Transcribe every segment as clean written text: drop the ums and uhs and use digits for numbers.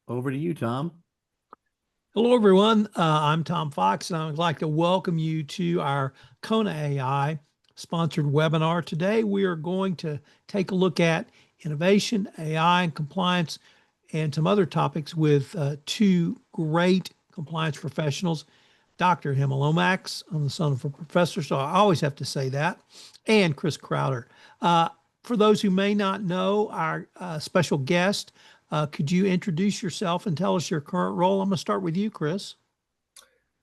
Over to you, Tom. Hello, everyone. I'm Tom Fox, and I'd like to welcome you to our konaAI sponsored webinar. Today, we are going to take a look at innovation, AI, and compliance, and some other topics with two great compliance professionals, Dr. Hemma Lomax. I'm the son of a professor, so I always have to say that, and Chris Crowder. Uh, for those who may not know, our special guest, could you introduce yourself and tell us your current role? I'm going to start with you, Chris.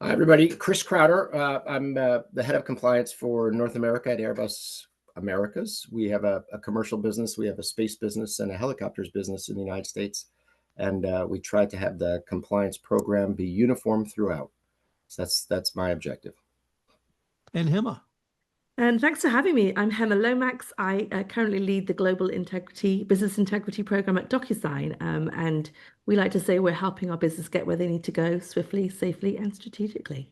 Hi, everybody. Chris Crowder. I'm the head of compliance for North America at Airbus Americas. We have a commercial business, we have a space business, and a helicopters business in the United States. And we try to have the compliance program be uniform throughout. So that's my objective. And Hemma. And thanks for having me. I'm Hemma Lomax. I currently lead the Global Integrity Business Integrity Program at Docusign. And we like to say we're helping our business get where they need to go swiftly, safely, and strategically.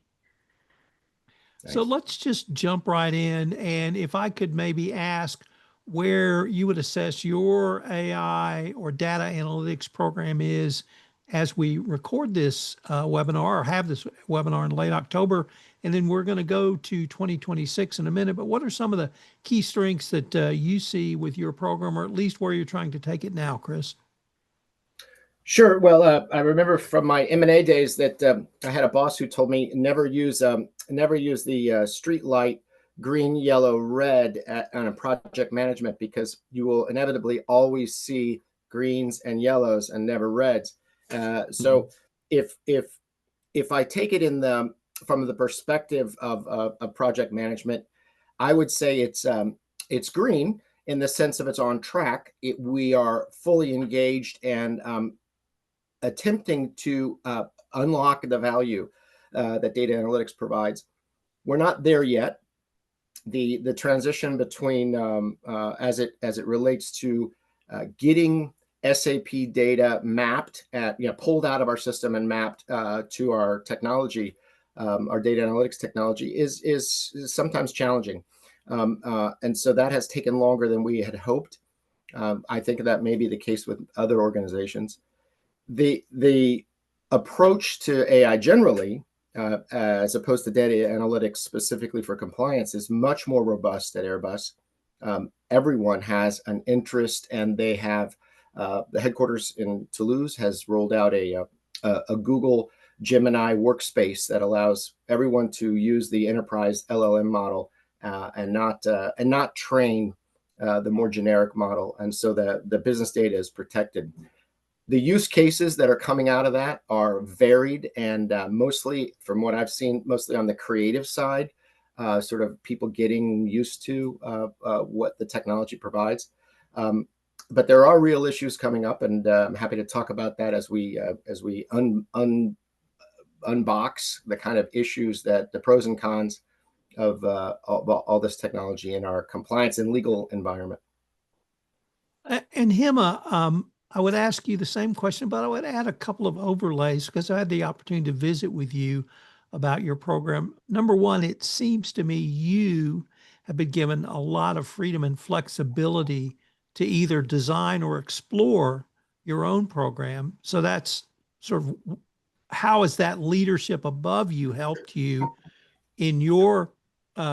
So let's just jump right in. And if I could maybe ask where you would assess your AI or data analytics program is as we record this webinar or have this webinar in late October. And then we're going to go to 2026 in a minute. But what are some of the key strengths that you see with your program, or at least where you're trying to take it now, Chris? Sure. Well, I remember from my M&A days that I had a boss who told me never use the street light green, yellow, red on a project management, because you will inevitably always see greens and yellows and never reds. So if I take it from the perspective of project management, I would say it's green in the sense of it's on track. We are fully engaged and attempting to unlock the value that data analytics provides. We're not there yet. The transition between as it relates to getting SAP data mapped pulled out of our system and mapped to our technology, our data analytics technology is sometimes challenging, and so that has taken longer than we had hoped. I think that may be the case with other organizations. The approach to AI generally, as opposed to data analytics specifically for compliance, is much more robust at Airbus. Everyone has an interest, and they have the headquarters in Toulouse has rolled out a Google Gemini workspace that allows everyone to use the enterprise LLM model and not train the more generic model, and so the business data is protected. The use cases that are coming out of that are varied, and mostly, from what I've seen, mostly on the creative side, sort of people getting used to what the technology provides. But there are real issues coming up, and I'm happy to talk about that as we unbox the kind of issues, that the pros and cons of all this technology in our compliance and legal environment. And Hemma, I would ask you the same question, but I would add a couple of overlays because I had the opportunity to visit with you about your program. Number one, it seems to me you have been given a lot of freedom and flexibility to either design or explore your own program. So that's sort of, how has that leadership above you helped you in your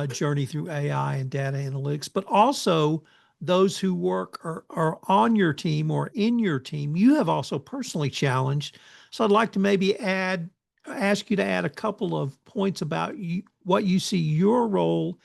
journey through AI and data analytics, but also those who work or are on your team or in your team, you have also personally challenged. So I'd like to maybe ask you to add a couple of points about what you see your role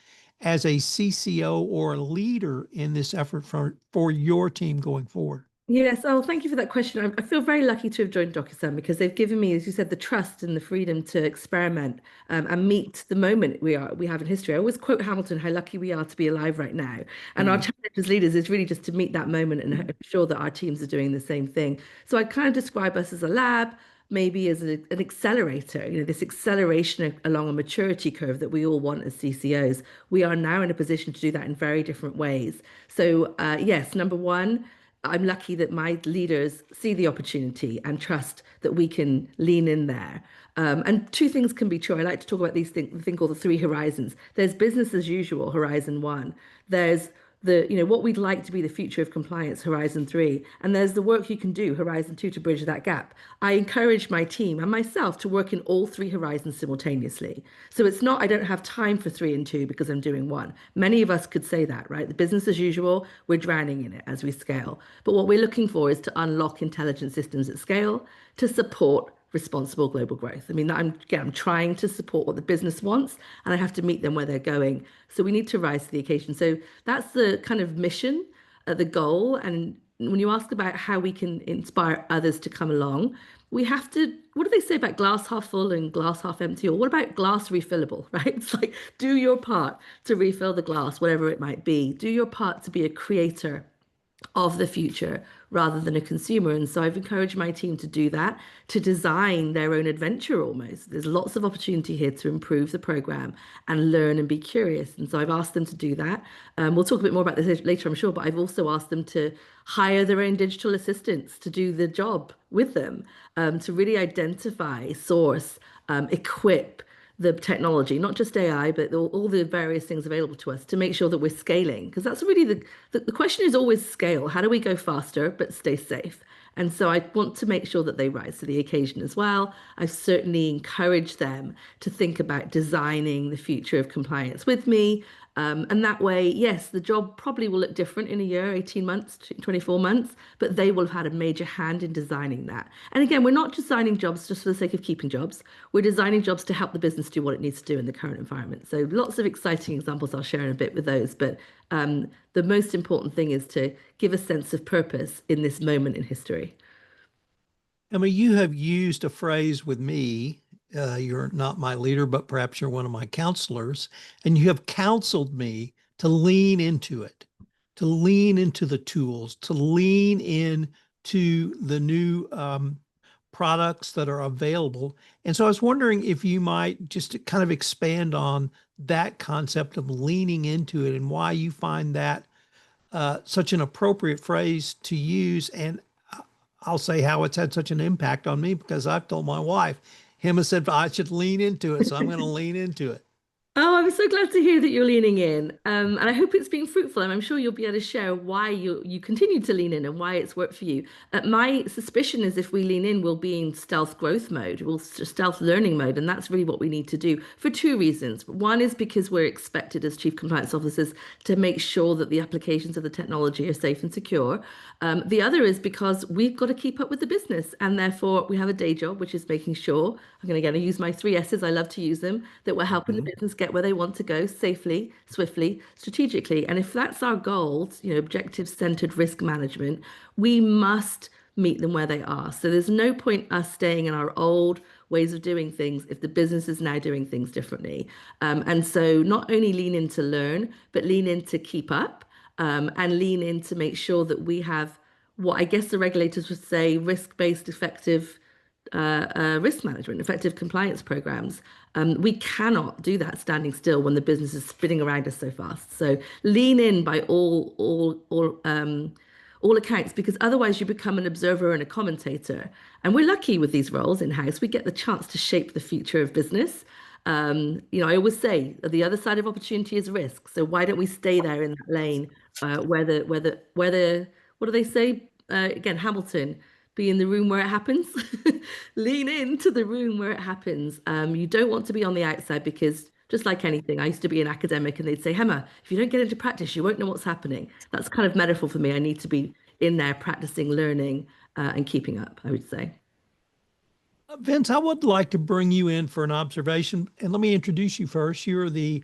as a CCO or a leader in this effort for your team going forward. Yes. Oh, thank you for that question. I feel very lucky to have joined Docusign because they've given me, as you said, the trust and the freedom to experiment and meet the moment we have in history. I always quote Hamilton, how lucky we are to be alive right now. And our challenge as leaders is really just to meet that moment and ensure that our teams are doing the same thing. So I kind of describe us as a lab, maybe as an accelerator, this acceleration along a maturity curve that we all want as CCOs. We are now in a position to do that in very different ways. So yes, number one, I'm lucky that my leaders see the opportunity and trust that we can lean in there. And two things can be true. I like to talk about these things, the thing called the three horizons. There's business as usual, horizon one. There's what we'd like to be the future of compliance, Horizon 3. And there's the work you can do, Horizon 2, to bridge that gap. I encourage my team and myself to work in all three horizons simultaneously. So it's not, I don't have time for 3 and 2 because I'm doing one. Many of us could say that, right? The business as usual, we're drowning in it as we scale. But what we're looking for is to unlock intelligent systems at scale to support responsible global growth. I mean, I'm trying to support what the business wants, and I have to meet them where they're going. So we need to rise to the occasion. So that's the kind of mission, the goal. And when you ask about how we can inspire others to come along, we have to, what do they say about glass half full and glass half empty? Or what about glass refillable, right? It's like, do your part to refill the glass, whatever it might be. Do your part to be a creator of the future rather than a consumer. And so I've encouraged my team to do that, to design their own adventure almost. There's lots of opportunity here to improve the program and learn and be curious. And so I've asked them to do that. We'll talk a bit more about this later, I'm sure, but I've also asked them to hire their own digital assistants to do the job with them, to really identify, source, equip the technology, not just AI, but all the various things available to us to make sure that we're scaling. Because that's really the question is always scale. How do we go faster but stay safe? And so I want to make sure that they rise to the occasion as well. I've certainly encouraged them to think about designing the future of compliance with me. And that way, yes, the job probably will look different in a year, 18 months, 24 months, but they will have had a major hand in designing that. And again, we're not designing jobs just for the sake of keeping jobs. We're designing jobs to help the business do what it needs to do in the current environment. So lots of exciting examples I'll share in a bit with those. But the most important thing is to give a sense of purpose in this moment in history. Emma, you have used a phrase with me. You're not my leader, but perhaps you're one of my counselors, and you have counseled me to lean into it, to lean into the tools, to lean into the new products that are available. And so I was wondering if you might just kind of expand on that concept of leaning into it and why you find that such an appropriate phrase to use. And I'll say how it's had such an impact on me because I've told my wife, Hemma said I should lean into it, so I'm going to lean into it. Oh, I'm so glad to hear that you're leaning in. And I hope it's been fruitful. And I'm sure you'll be able to share why you continue to lean in and why it's worked for you. My suspicion is if we lean in, we'll be in stealth growth mode, we'll stealth learning mode. And that's really what we need to do for 2 reasons. One is because we're expected as chief compliance officers to make sure that the applications of the technology are safe and secure. The other is because we've got to keep up with the business. And therefore, we have a day job, which is making sure, I'm going to again use my 3 S's, I love to use them, that we're helping the business get where they want to go safely, swiftly, strategically. And if that's our goal, objective-centered risk management, we must meet them where they are. So there's no point us staying in our old ways of doing things if the business is now doing things differently. And so not only lean in to learn, but lean in to keep up, and lean in to make sure that we have what I guess the regulators would say risk-based effective risk management, effective compliance programs. We cannot do that standing still when the business is spinning around us so fast. So lean in by all accounts, because otherwise you become an observer and a commentator. And we're lucky with these roles in-house. We get the chance to shape the future of business. I always say the other side of opportunity is risk. So why don't we stay there in that lane where what do they say? Again, Hamilton, be in the room where it happens. Lean into the room where it happens. You don't want to be on the outside because just like anything, I used to be an academic and they'd say, Hemma, if you don't get into practice, you won't know what's happening. That's kind of metaphor for me. I need to be in there practicing, learning, and keeping up, I would say. Vince, I would like to bring you in for an observation. And let me introduce you first. You're the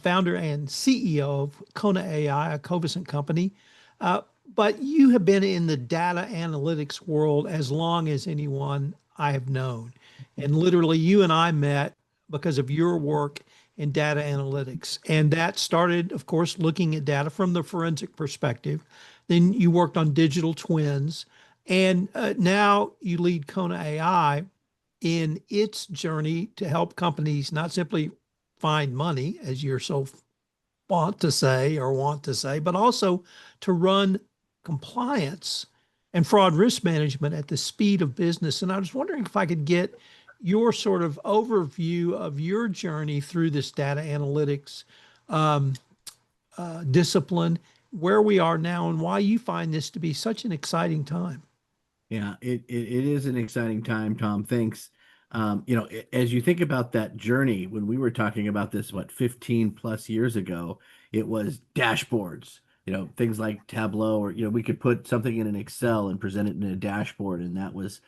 founder and CEO of konaAI, a Covisint company. But you have been in the data analytics world as long as anyone I have known. And literally, you and I met because of your work in data analytics. And that started, of course, looking at data from the forensic perspective. Then you worked on digital twins. And now you lead konaAI in its journey to help companies not simply find money, as you're so want to say, but also to run compliance and fraud risk management at the speed of business. And I was wondering if I could get your sort of overview of your journey through this data analytics discipline where we are now and why you find this to be such an exciting time. Yeah, it is an exciting time, Tom. Thanks. As you think about that journey, when we were talking about this, what, 15 plus years ago, it was dashboards, things like Tableau, or, we could put something in an Excel and present it in a dashboard. And that was,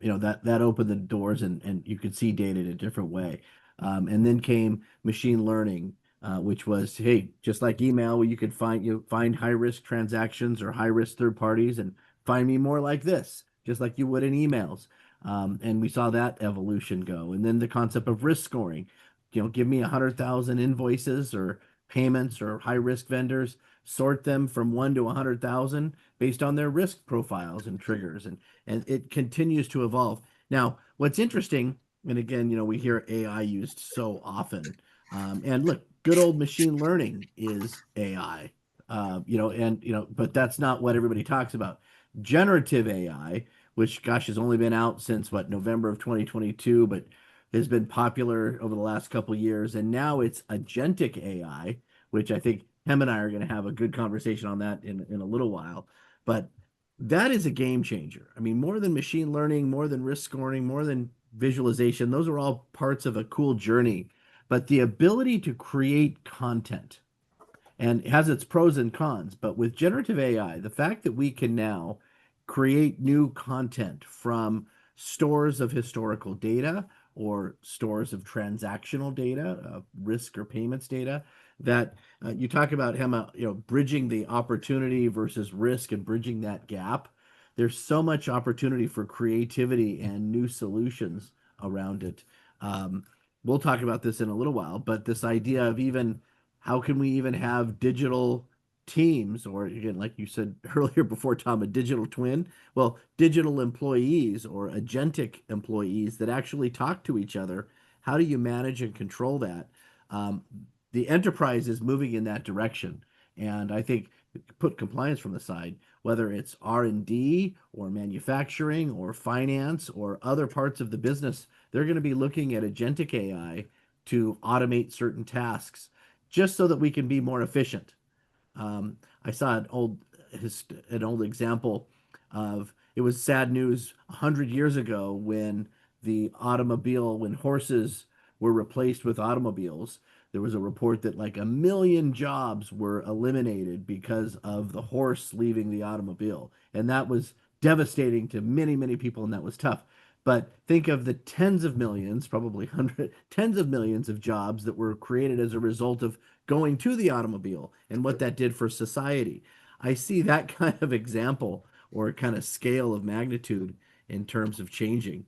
that opened the doors, and you could see data in a different way. And then came machine learning, which was, hey, just like email, where you could find high risk transactions or high risk third parties, and find me more like this, just like you would in emails. And we saw that evolution go. And then the concept of risk scoring, give me 100,000 invoices or payments or high risk vendors, sort them from 1 to 100,000 based on their risk profiles and triggers. And it continues to evolve. Now, what's interesting, and again, we hear AI used so often. And look, good old machine learning is AI. But that's not what everybody talks about. Generative AI, which, gosh, has only been out since November of 2022, but has been popular over the last couple of years. And now it's agentic AI, which I think Hem and I are going to have a good conversation on that in a little while. But that is a game changer. I mean, more than machine learning, more than risk scoring, more than visualization, those are all parts of a cool journey. But the ability to create content, and it has its pros and cons, but with generative AI, the fact that we can now create new content from stores of historical data or stores of transactional data, risk or payments data, that you talk about, Hemma, bridging the opportunity versus risk and bridging that gap. There's so much opportunity for creativity and new solutions around it. We'll talk about this in a little while, but this idea of even how can we even have digital teams, or again, like you said earlier before, Tom, a digital twin? Well, digital employees or agentic employees that actually talk to each other. How do you manage and control that? The enterprise is moving in that direction. And I think, put compliance from the side, whether it's R&D or manufacturing or finance or other parts of the business, they're going to be looking at agentic AI to automate certain tasks just so that we can be more efficient. I saw an old example of, it was sad news 100 years ago when when horses were replaced with automobiles. There was a report that like 1 million jobs were eliminated because of the horse leaving the automobile. And that was devastating to many, many people, and that was tough. But think of the tens of millions, probably tens of millions of jobs that were created as a result of going to the automobile and what that did for society. I see that kind of example or kind of scale of magnitude in terms of changing.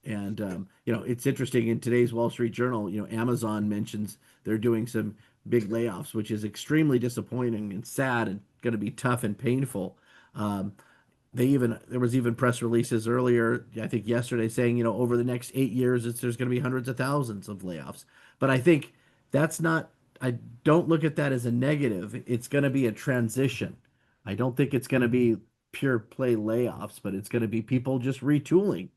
It's interesting, in today's Wall Street Journal, Amazon mentions they're doing some big layoffs, which is extremely disappointing and sad and going to be tough and painful. There was even press releases earlier, I think yesterday, saying, over the next 8 years, there's going to be hundreds of thousands of layoffs. But I think I don't look at that as a negative. It's going to be a transition. I don't think it's going to be pure play layoffs, but it's going to be people just retooling.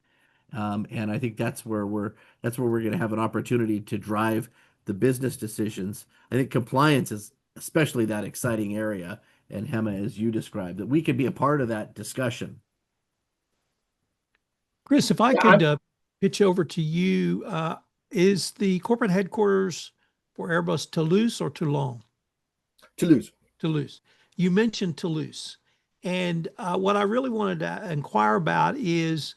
And I think that's where we're going to have an opportunity to drive the business decisions. I think compliance is especially that exciting area. And Hemma, as you described, that we could be a part of that discussion. Chris, if I could pitch over to you, is the corporate headquarters for Airbus Toulouse or Toulon? Toulouse. Toulouse. You mentioned Toulouse. And what I really wanted to inquire about is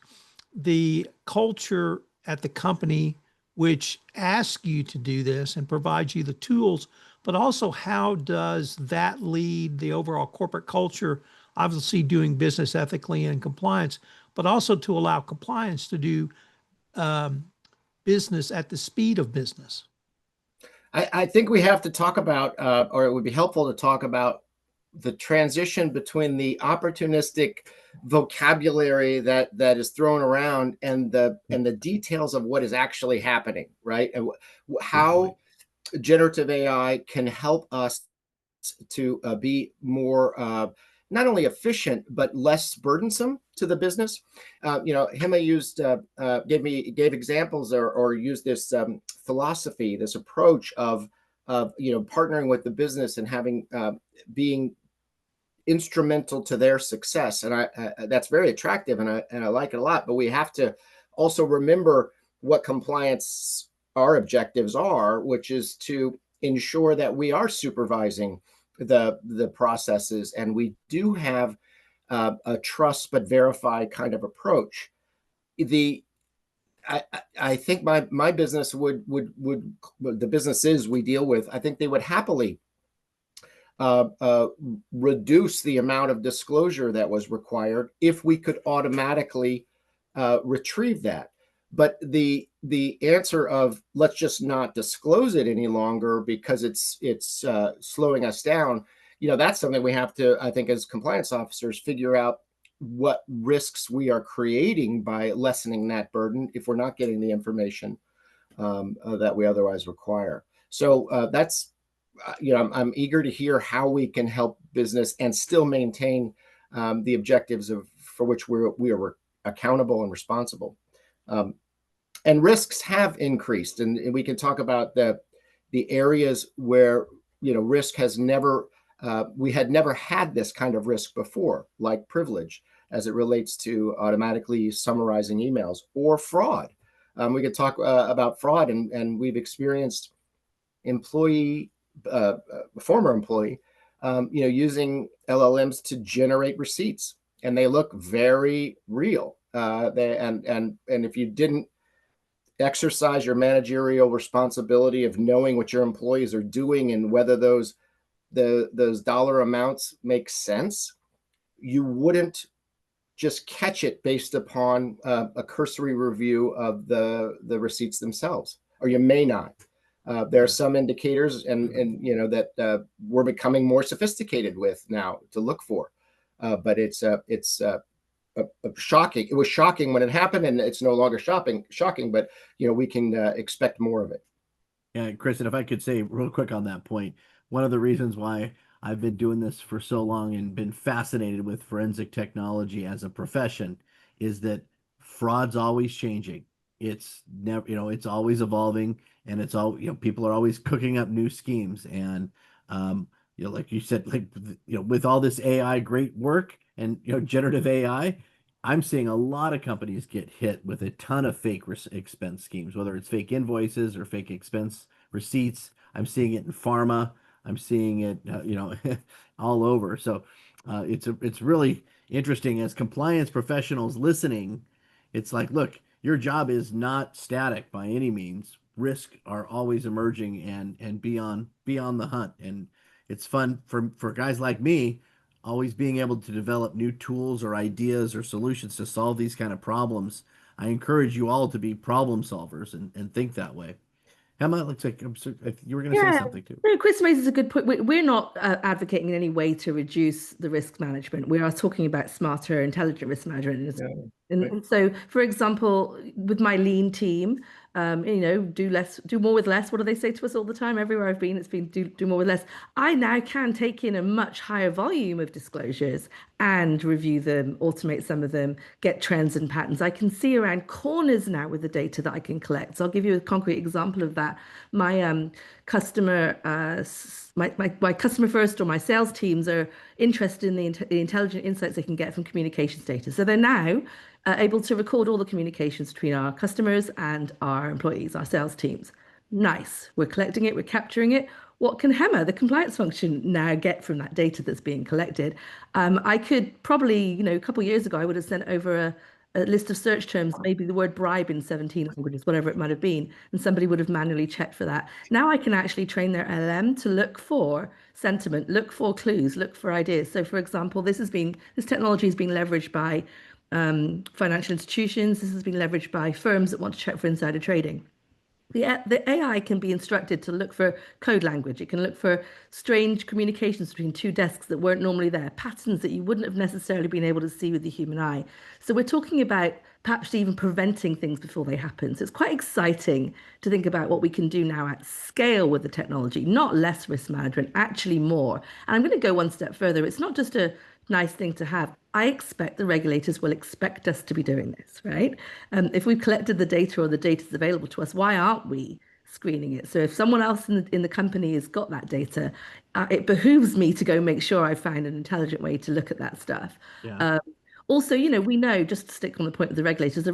the culture at the company which asks you to do this and provides you the tools, but also how does that lead the overall corporate culture, obviously doing business ethically and compliance, but also to allow compliance to do business at the speed of business? I think we have to talk about, or it would be helpful to talk about, the transition between the opportunistic vocabulary that is thrown around and the details of what is actually happening, right? And how generative AI can help us to be more not only efficient but less burdensome to the business. Hemma gave examples or used this philosophy, this approach of of partnering with the business and having being instrumental to their success, and that's very attractive, and I like it a lot. But we have to also remember what compliance our objectives are, which is to ensure that we are supervising the processes, and we do have a trust but verify kind of approach. I think my business would the businesses we deal with, I think they would happily reduce the amount of disclosure that was required if we could automatically retrieve that. But the answer of let's just not disclose it any longer because it's slowing us down, that's something we have to, I think, as compliance officers, figure out what risks we are creating by lessening that burden if we're not getting the information that we otherwise require. So that's, I'm eager to hear how we can help business and still maintain the objectives for which we are accountable and responsible. And risks have increased, and we can talk about the areas where risk has never we had never had this kind of risk before, like privilege as it relates to automatically summarizing emails, or fraud. We could talk about fraud, and we've experienced former employee using LLMs to generate receipts, and they look very real. And if you didn't exercise your managerial responsibility of knowing what your employees are doing and whether those dollar amounts make sense, you wouldn't just catch it based upon a cursory review of the receipts themselves, or you may not. There are some indicators, and that we're becoming more sophisticated with now to look for, but it's shocking. It was shocking when it happened, and it's no longer shocking. But we can expect more of it. Yeah, Chris, and if I could say real quick on that point, one of the reasons why I've been doing this for so long and been fascinated with forensic technology as a profession is that fraud's always changing. It's never, it's always evolving, and it's all, people are always cooking up new schemes. And, like you said, with all this AI great work and, generative AI, I'm seeing a lot of companies get hit with a ton of fake expense schemes, whether it's fake invoices or fake expense receipts. I'm seeing it in pharma. I'm seeing it, all over. So it's really interesting as compliance professionals listening. It's like, look, your job is not static by any means. Risks are always emerging and be on the hunt. And it's fun for guys like me, always being able to develop new tools or ideas or solutions to solve these kind of problems. I encourage you all to be problem solvers and think that way. Hemma, looks like you were going to say something too. No, Chris raises a good point. We're not advocating in any way to reduce the risk management. We are talking about smarter, intelligent risk management. And so, for example, with my lean team, do more with less. What do they say to us all the time? Everywhere I've been, it's been do more with less. I now can take in a much higher volume of disclosures and review them, automate some of them, get trends and patterns. I can see around corners now with the data that I can collect. So I'll give you a concrete example of that. My customer, my customer first or my sales teams are interested in the intelligent insights they can get from communications data. So they're now able to record all the communications between our customers and our employees, our sales teams. Nice. We're collecting it. We're capturing it. What can Hemma, the compliance function, now get from that data that's being collected? I could probably, a couple of years ago, I would have sent over a list of search terms, maybe the word bribe in 17 languages, whatever it might have been, and somebody would have manually checked for that. Now I can actually train their LLM to look for sentiment, look for clues, look for ideas. So, for example, this technology has been leveraged by financial institutions. This has been leveraged by firms that want to check for insider trading. The AI can be instructed to look for code language. It can look for strange communications between two desks that weren't normally there, patterns that you wouldn't have necessarily been able to see with the human eye. So we're talking about perhaps even preventing things before they happen. So it's quite exciting to think about what we can do now at scale with the technology, not less risk management, actually more. And I'm going to go one step further. It's not just a nice thing to have. I expect the regulators will expect us to be doing this, right? If we've collected the data or the data is available to us, why aren't we screening it. So if someone else in the company has got that data, it behooves me to go make sure I find an intelligent way to look at that stuff. Yeah. Also, we know, just to stick on the point of the regulators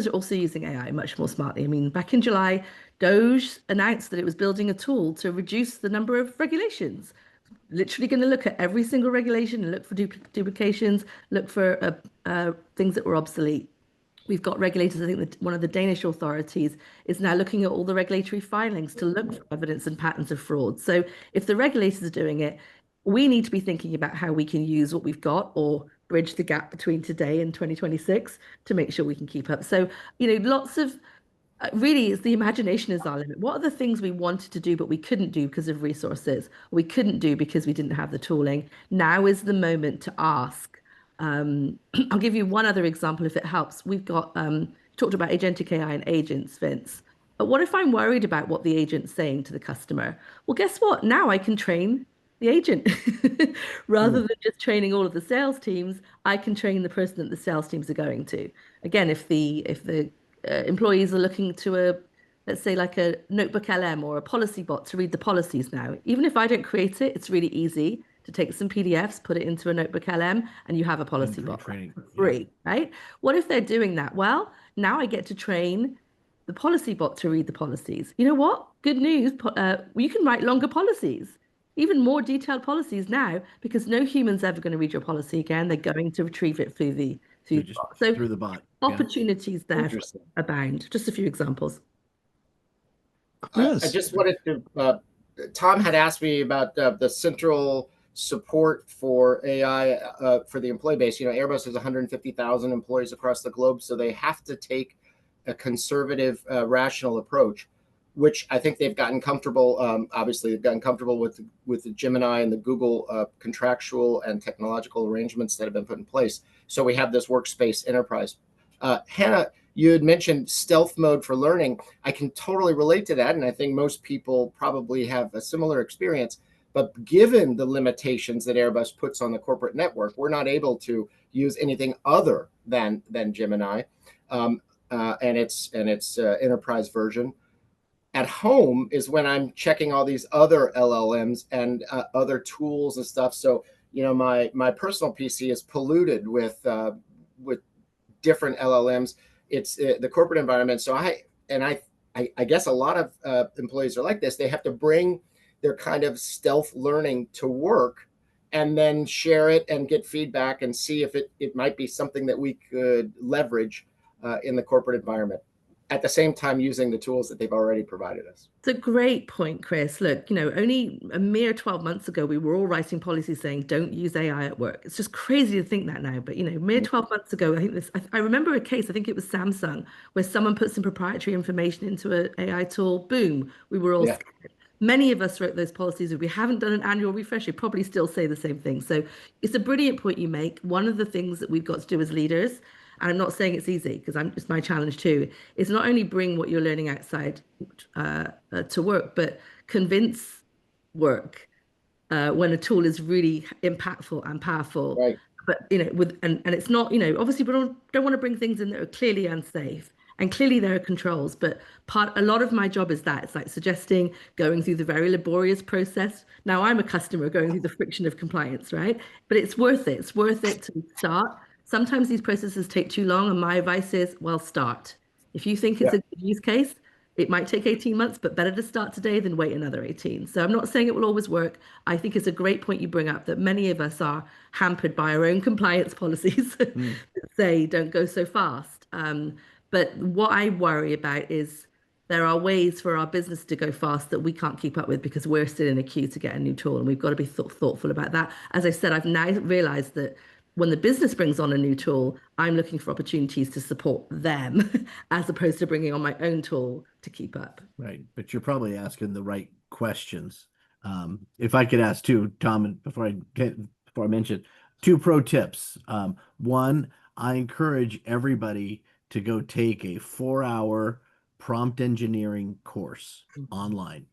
are also using AI much more smartly. I mean, back in July, Doge announced that it was building a tool to reduce the number of regulations. Literally going to look at every single regulation and look for duplications, look for things that were obsolete. We've got regulators. I think that one of the Danish authorities is now looking at all the regulatory filings to look for evidence and patterns of fraud. So if the regulators are doing it, we need to be thinking about how we can use what we've got or bridge the gap between today and 2026 to make sure we can keep up. So, lots of really, it's the imagination is our limit. What are the things we wanted to do but we couldn't do because of resources? We couldn't do because we didn't have the tooling. Now is the moment to ask. I'll give you one other example if it helps. We've got talked about agentic AI and agents, Vince. But what if I'm worried about what the agent's saying to the customer? Well, guess what? Now I can train the agent rather than just training all of the sales teams. I can train the person that the sales teams are going to. Again, if the employees are looking to let's say like a notebook LM or a policy bot to read the policies now, even if I don't create it, it's really easy to take some PDFs, put it into a notebook LM, and you have a policy bot. Training. Free, right? What if they're doing that? Well, now I get to train the policy bot to read the policies. You know what? Good news. You can write longer policies, even more detailed policies now, because no human's ever going to read your policy again. They're going to retrieve it through the bot. So through the bot. opportunities there abound. Just a few examples. I just wanted to. Tom had asked me about the central support for AI for the employee base. Airbus has 150,000 employees across the globe, so they have to take a conservative, rational approach, which I think they've gotten comfortable. Obviously, they've gotten comfortable with the Gemini and the Google contractual and technological arrangements that have been put in place. So we have this workspace enterprise. Hannah, you had mentioned stealth mode for learning. I can totally relate to that, and I think most people probably have a similar experience. But given the limitations that Airbus puts on the corporate network, we're not able to use anything other than Gemini and its enterprise version. At home is when I'm checking all these other LLMs and other tools and stuff. So my personal PC is polluted with different LLMs. It's the corporate environment. So I guess a lot of employees are like this. They have to bring their kind of stealth learning to work and then share it and get feedback and see if it might be something that we could leverage in the corporate environment, at the same time using the tools that they've already provided us. It's a great point, Chris. Look, only a mere 12 months ago, we were all writing policies saying, don't use AI at work. It's just crazy to think that now. But, mere 12 months ago, I remember a case, I think it was Samsung, where someone put some proprietary information into an AI tool. Boom, we were all scared. Many of us wrote those policies. If we haven't done an annual refresh, you probably still say the same thing. So it's a brilliant point you make. One of the things that we've got to do as leaders, and I'm not saying it's easy because it's my challenge too, is not only bring what you're learning outside to work, but convince work when a tool is really impactful and powerful. Right. But and it's not, obviously we don't want to bring things in that are clearly unsafe. And clearly there are controls, but a lot of my job is that. It's like suggesting going through the very laborious process. Now I'm a customer going through the friction of compliance, right? But it's worth it. It's worth it to start. Sometimes these processes take too long, and my advice is, well, start. If you think it's a good use case, it might take 18 months, but better to start today than wait another 18. So I'm not saying it will always work. I think it's a great point you bring up that many of us are hampered by our own compliance policies that say don't go so fast. But what I worry about is there are ways for our business to go fast that we can't keep up with because we're still in a queue to get a new tool, and we've got to be thoughtful about that. As I said, I've now realized that when the business brings on a new tool, I'm looking for opportunities to support them as opposed to bringing on my own tool to keep up. Right. But you're probably asking the right questions. If I could ask too, Tom, and before I mention, 2 pro tips. One, I encourage everybody to go take a 4-hour prompt engineering course online.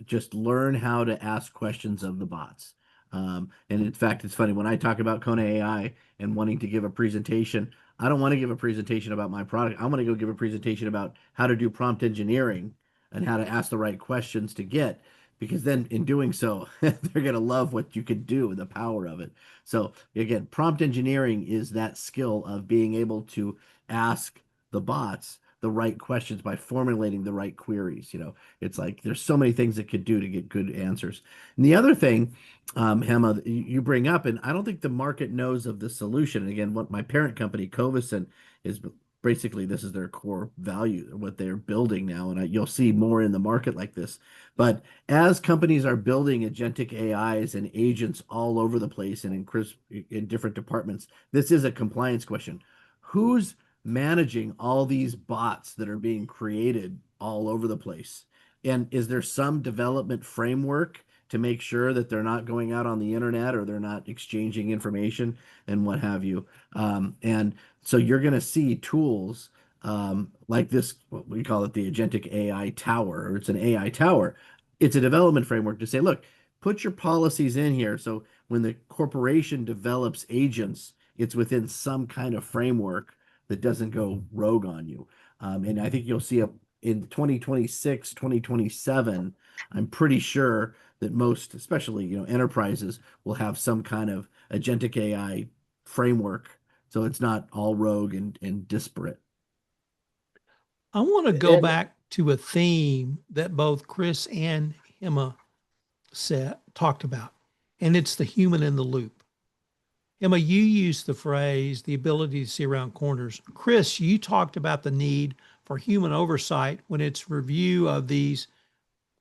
Just learn how to ask questions of the bots. And in fact, it's funny when I talk about konaAI and wanting to give a presentation, I don't want to give a presentation about my product. I want to go give a presentation about how to do prompt engineering and how to ask the right questions to get, because then in doing so, they're going to love what you can do, the power of it. So again, prompt engineering is that skill of being able to ask the bots the right questions by formulating the right queries. It's like there's so many things it could do to get good answers. And the other thing, Hemma, you bring up, and I don't think the market knows of the solution. And again, what my parent company, Covison, is basically, this is their core value, what they're building now. And you'll see more in the market like this. But as companies are building agentic AIs and agents all over the place and in different departments, this is a compliance question. Who's managing all these bots that are being created all over the place? And is there some development framework to make sure that they're not going out on the internet or they're not exchanging information and what have you? And so you're going to see tools like this, what we call it the agentic AI tower, or it's an AI tower. It's a development framework to say, look, put your policies in here. So when the corporation develops agents, it's within some kind of framework that doesn't go rogue on you. And I think you'll see in 2026, 2027, I'm pretty sure that most, especially, enterprises will have some kind of agentic AI framework. So it's not all rogue and disparate. I want to go back to a theme that both Chris and Hemma talked about, and it's the human in the loop. Hemma, you used the phrase, the ability to see around corners. Chris, you talked about the need for human oversight when it's review of these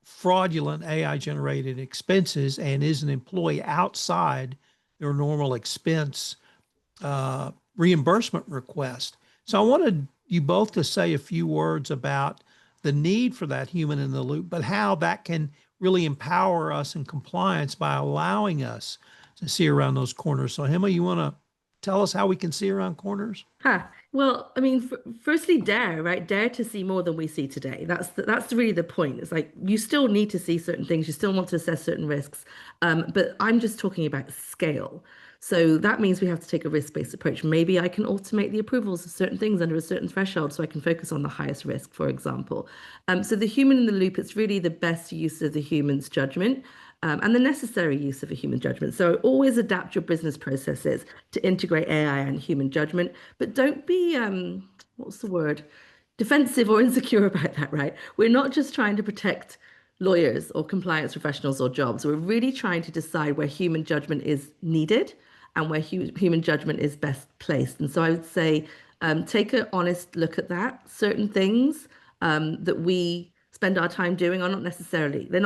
fraudulent AI-generated expenses and is an employee outside their normal expense reimbursement request. So I wanted you both to say a few words about the need for that human in the loop, but how that can really empower us in compliance by allowing us to see around those corners. So Hemma, you want to tell us how we can see around corners? Well, I mean, firstly, dare, right? Dare to see more than we see today. That's really the point. It's like you still need to see certain things. You still want to assess certain risks. But I'm just talking about scale. So that means we have to take a risk-based approach. Maybe I can automate the approvals of certain things under a certain threshold so I can focus on the highest risk, for example. So the human in the loop, it's really the best use of the human's judgment. And the necessary use of a human judgment. So always adapt your business processes to integrate AI and human judgment, but don't be, what's the word, defensive or insecure about that, right? We're not just trying to protect lawyers or compliance professionals or jobs. We're really trying to decide where human judgment is needed and where human judgment is best placed. And so I would say, take an honest look at that. Certain things that we spend our time doing they're not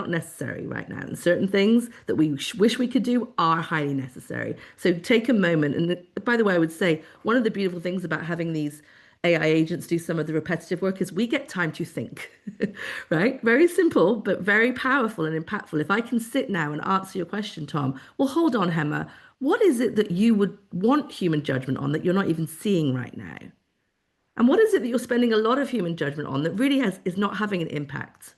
necessary right now. And certain things that we wish we could do are highly necessary. So take a moment. And by the way, I would say one of the beautiful things about having these AI agents do some of the repetitive work is we get time to think, right? Very simple, but very powerful and impactful. If I can sit now and answer your question, Tom, well, hold on, Hemma, what is it that you would want human judgment on that you're not even seeing right now? And what is it that you're spending a lot of human judgment on that really is not having an impact?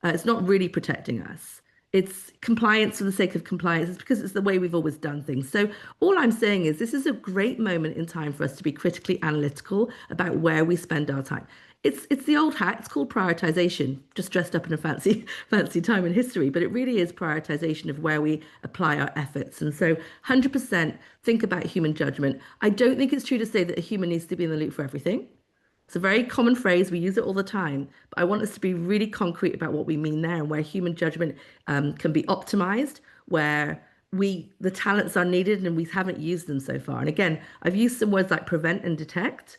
It's not really protecting us. It's compliance for the sake of compliance. It's because it's the way we've always done things. So all I'm saying is this is a great moment in time for us to be critically analytical about where we spend our time. It's the old hat. It's called prioritization, just dressed up in a fancy time in history. But it really is prioritization of where we apply our efforts. And so 100% think about human judgment. I don't think it's true to say that a human needs to be in the loop for everything. It's a very common phrase. We use it all the time. But I want us to be really concrete about what we mean there and where human judgment can be optimized, where the talents are needed and we haven't used them so far. And again, I've used some words like prevent and detect.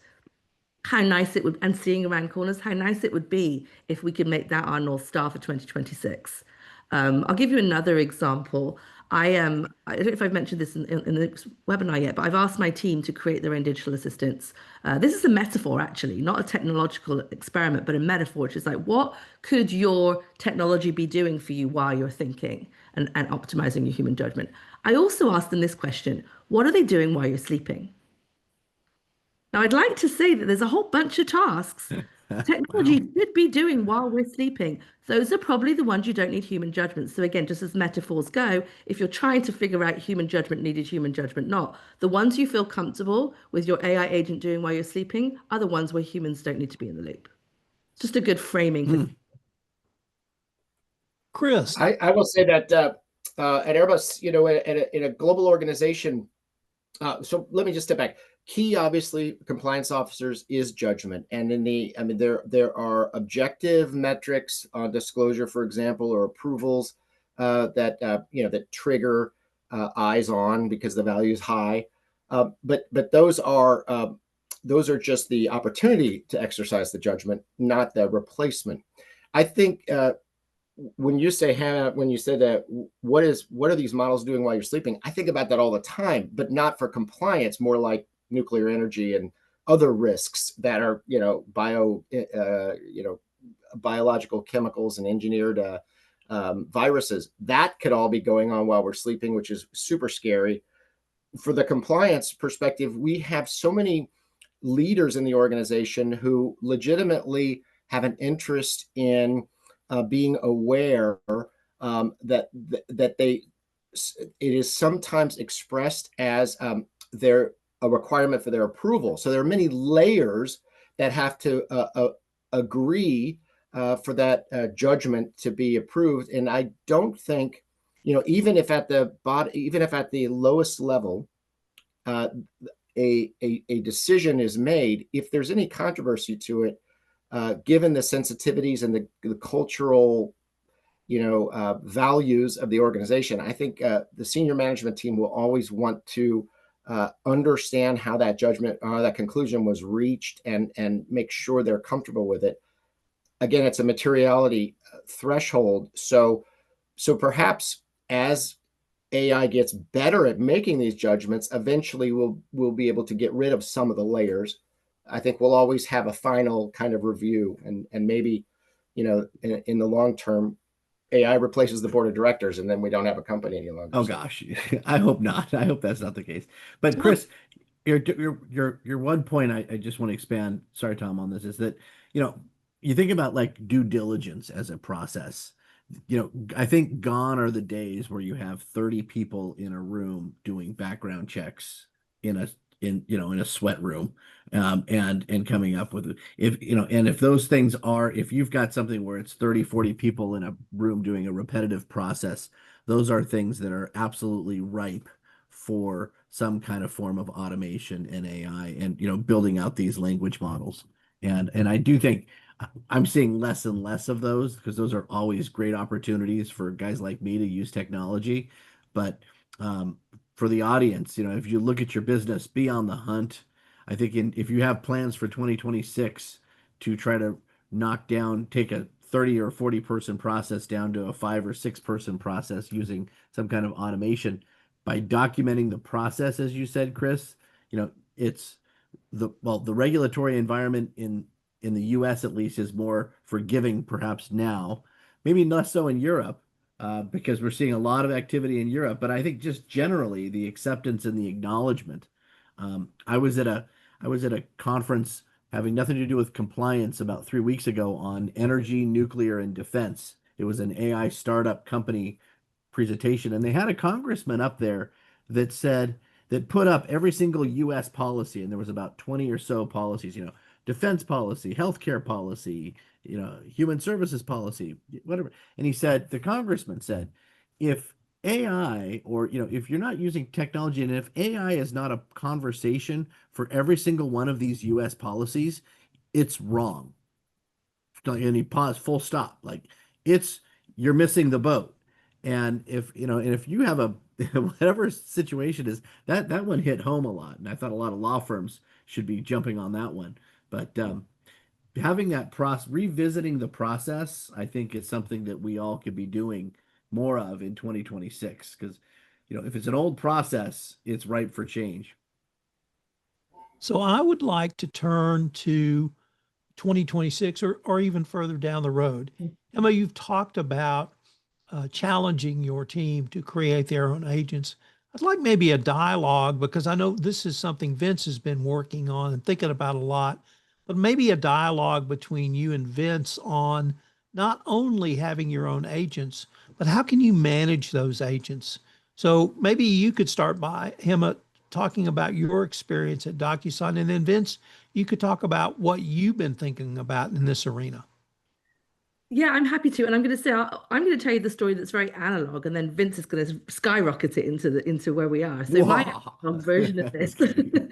How nice it would, and seeing around corners, how nice it would be if we could make that our North Star for 2026. I'll give you another example. I don't know if I've mentioned this in the webinar yet, but I've asked my team to create their own digital assistants. This is a metaphor, actually, not a technological experiment, but a metaphor, which is like, what could your technology be doing for you while you're thinking and optimizing your human judgment? I also asked them this question: what are they doing while you're sleeping? Now, I'd like to say that there's a whole bunch of tasks technology should be doing while we're sleeping. Those are probably the ones you don't need human judgment. So again, just as metaphors go, if you're trying to figure out human judgment needed, human judgment not, the ones you feel comfortable with your AI agent doing while you're sleeping are the ones where humans don't need to be in the loop. It's just a good framing. Chris. I will say that at Airbus, in a global organization, so let me just step back. Key, obviously, compliance officers is judgment, and there are objective metrics on disclosure, for example, or approvals that trigger eyes on because the value is high. But those are just the opportunity to exercise the judgment, not the replacement. I think when you say, Hannah, when you said that, what are these models doing while you're sleeping? I think about that all the time, but not for compliance, more like nuclear energy and other risks that are, biological chemicals and engineered viruses. That could all be going on while we're sleeping, which is super scary. For the compliance perspective, we have so many leaders in the organization who legitimately have an interest in being aware that it is sometimes expressed as a requirement for their approval. So there are many layers that have to agree for that judgment to be approved. And I don't think, even if at the lowest level, a decision is made, if there's any controversy to it, given the sensitivities and the cultural, values of the organization, I think the senior management team will always want to understand how that judgment, that conclusion was reached, and make sure they're comfortable with it. Again, it's a materiality threshold. So perhaps as AI gets better at making these judgments, eventually we'll be able to get rid of some of the layers. I think we'll always have a final kind of review, and maybe, in the long term, AI replaces the board of directors, and then we don't have a company any longer. Oh gosh, I hope not. I hope that's not the case. But Chris, your one point I just want to expand. Sorry, Tom, on this is that you think about like due diligence as a process. I think gone are the days where you have 30 people in a room doing background checks in a sweat room, and coming up with if those things are, if you've got something where it's 30, 40 people in a room doing a repetitive process, those are things that are absolutely ripe for some kind of form of automation and AI, and building out these language models. And I do think I'm seeing less and less of those, because those are always great opportunities for guys like me to use technology. But for the audience, if you look at your business, be on the hunt. I think if you have plans for 2026 to try to take a 30 or 40 person process down to a 5 or 6 person process using some kind of automation, by documenting the process, as you said, Chris, it's the regulatory environment in the US at least is more forgiving perhaps now, maybe less so in Europe, because we're seeing a lot of activity in Europe. But I think just generally the acceptance and the acknowledgement. I was at a conference having nothing to do with compliance about 3 weeks ago on energy, nuclear, and defense. It was an AI startup company presentation, and they had a congressman up there that put up every single US policy, and there was about 20 or so policies, defense policy, healthcare policy, human services policy, whatever. And the congressman said, if AI, or, if you're not using technology, and if AI is not a conversation for every single one of these US policies, it's wrong. And he paused, full stop. Like, you're missing the boat. And if you have a whatever situation is, that one hit home a lot. And I thought a lot of law firms should be jumping on that one. But having that revisiting the process, I think is something that we all could be doing more of in 2026. Because, if it's an old process, it's ripe for change. So I would like to turn to 2026 or even further down the road. Emma, you've talked about challenging your team to create their own agents. I'd like maybe a dialogue, because I know this is something Vince has been working on and thinking about a lot, but maybe a dialogue between you and Vince on not only having your own agents, but how can you manage those agents? So maybe you could start by, Hemma, talking about your experience at Docusign, and then Vince, you could talk about what you've been thinking about in this arena. Yeah, I'm happy to, and I'm going to say I'm going to tell you the story that's very analog, and then Vince is going to skyrocket it into where we are. So my Wow. analog version of this Okay.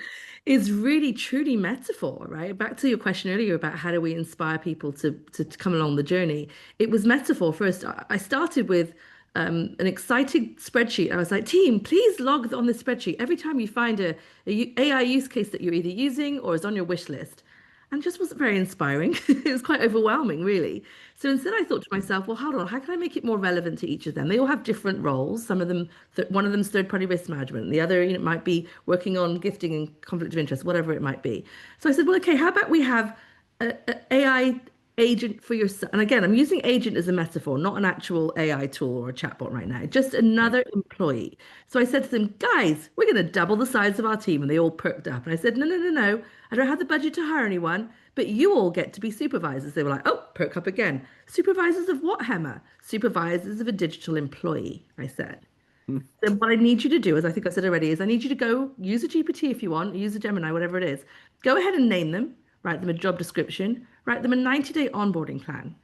is really truly metaphor, right? Back to your question earlier about how do we inspire people to come along the journey. It was metaphor first. I started with an exciting spreadsheet. I was like, team, please log on this spreadsheet every time you find a AI use case that you're either using or is on your wish list. And just wasn't very inspiring. It was quite overwhelming, really. So instead, I thought to myself, well, hold on, how can I make it more relevant to each of them? They all have different roles. Some of them, one of them is third-party risk management. The other, might be working on gifting and conflict of interest, whatever it might be. So I said, well, okay, how about we have a AI agent for yourself? And again, I'm using agent as a metaphor, not an actual AI tool or a chatbot right now, just another employee. So I said to them, guys, we're going to double the size of our team. And they all perked up. And I said, no, no, no, no. I don't have the budget to hire anyone, but you all get to be supervisors. They were like, oh, perk up again. Supervisors of what, Hemma? Supervisors of a digital employee, I said. Then what I need you to do, as I think I said already, is I need you to go use a GPT if you want, use a Gemini, whatever it is. Go ahead and name them, write them a job description, write them a 90-day onboarding plan.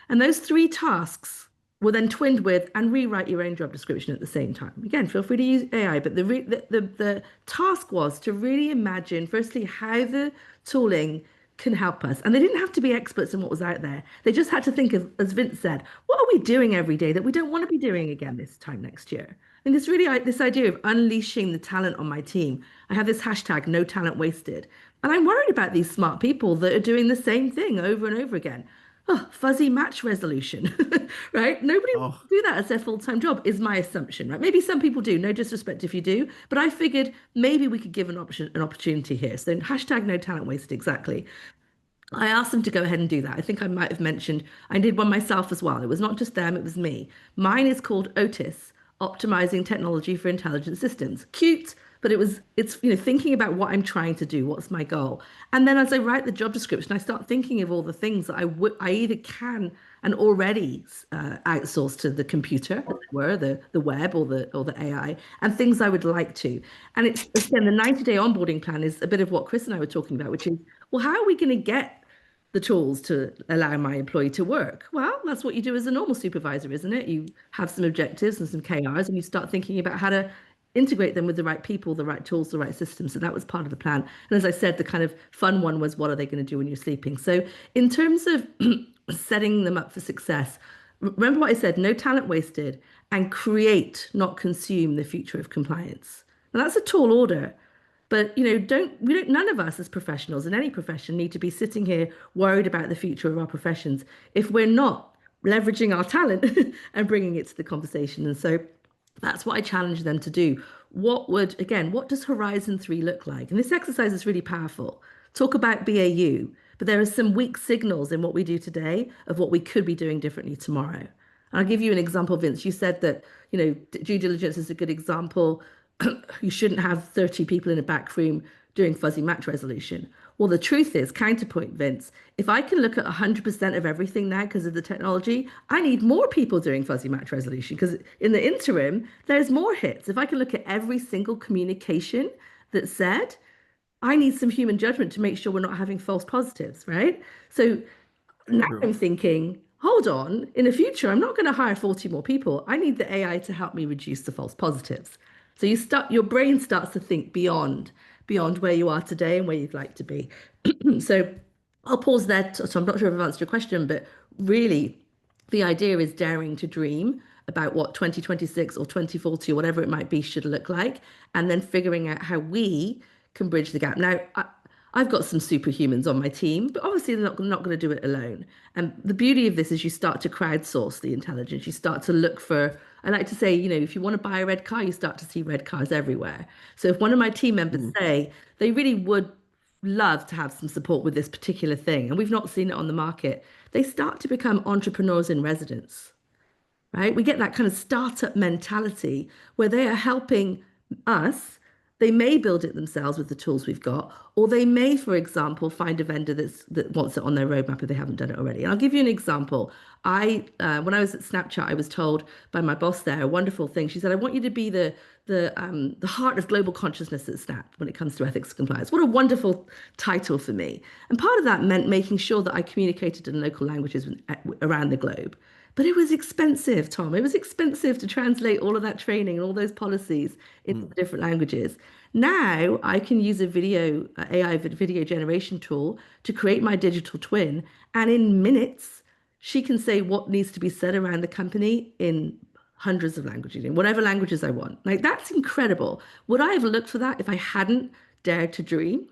And those three tasks were then twinned with and rewrite your own job description at the same time. Again, feel free to use AI, but the task was to really imagine, firstly, how the tooling can help us. And they didn't have to be experts in what was out there. They just had to think of, as Vince said, what are we doing every day that we don't want to be doing again this time next year? And this really, this idea of unleashing the talent on my team. I have this hashtag, no talent wasted. And I'm worried about these smart people that are doing the same thing over and over again. Oh, fuzzy match resolution, right? Nobody wants Oh, to do that as their full-time job, is my assumption, right? Maybe some people do, no disrespect if you do, but I figured maybe we could give an opportunity here. So hashtag no talent wasted, exactly. I asked them to go ahead and do that. I think I might have mentioned I did one myself as well. It was not just them, it was me. Mine is called Otis, Optimizing Technology for Intelligent Systems. Cute, but it's thinking about what I'm trying to do, what's my goal. And then as I write the job description, I start thinking of all the things that I either can and already outsource to the computer, as it were, the web or the AI, and things I would like to. And it's again the 90-day onboarding plan is a bit of what Chris and I were talking about, which is, well, how are we going to get the tools to allow my employee to work? Well, that's what you do as a normal supervisor, isn't it? You have some objectives and some KRs, and you start thinking about how to integrate them with the right people, the right tools, the right systems. So that was part of the plan. And as I said, the kind of fun one was, what are they going to do when you're sleeping? So in terms of setting them up for success, remember what I said, no talent wasted, and create, not consume the future of compliance. Now that's a tall order. But none of us as professionals in any profession need to be sitting here worried about the future of our professions if we're not leveraging our talent and bringing it to the conversation. And so that's what I challenge them to do. What does Horizon 3 look like? And this exercise is really powerful. Talk about BAU, but there are some weak signals in what we do today of what we could be doing differently tomorrow. I'll give you an example, Vince. You said that, due diligence is a good example. You shouldn't have 30 people in a back room doing fuzzy match resolution. Well, the truth is, counterpoint, Vince, if I can look at 100% of everything now because of the technology, I need more people doing fuzzy match resolution because in the interim, there's more hits. If I can look at every single communication that's said, I need some human judgment to make sure we're not having false positives, right? So now true. I'm thinking, hold on, in the future, I'm not going to hire 40 more people. I need the AI to help me reduce the false positives. So your brain starts to think beyond where you are today and where you'd like to be. So I'll pause there. So I'm not sure if I've answered your question, but really the idea is daring to dream about what 2026 or 2040 or whatever it might be should look like, and then figuring out how we can bridge the gap. Now, I've got some superhumans on my team, but obviously they're not going to do it alone. And the beauty of this is you start to crowdsource the intelligence. You start to look for, I like to say, if you want to buy a red car, you start to see red cars everywhere. So if one of my team members say they really would love to have some support with this particular thing, and we've not seen it on the market, they start to become entrepreneurs in residence, right? We get that kind of startup mentality where they are helping us They may build it themselves with the tools we've got, or they may, for example, find a vendor that wants it on their roadmap if they haven't done it already. And I'll give you an example. When I was at Snapchat, I was told by my boss there a wonderful thing. She said, "I want you to be the heart of global consciousness at Snap when it comes to ethics and compliance." What a wonderful title for me. And part of that meant making sure that I communicated in local languages around the globe. But it was expensive, Tom. It was expensive to translate all of that training and all those policies into different languages. Now I can use a AI video generation tool to create my digital twin, and in minutes, she can say what needs to be said around the company in hundreds of languages, in whatever languages I want. Like, that's incredible. Would I have looked for that if I hadn't dared to dream?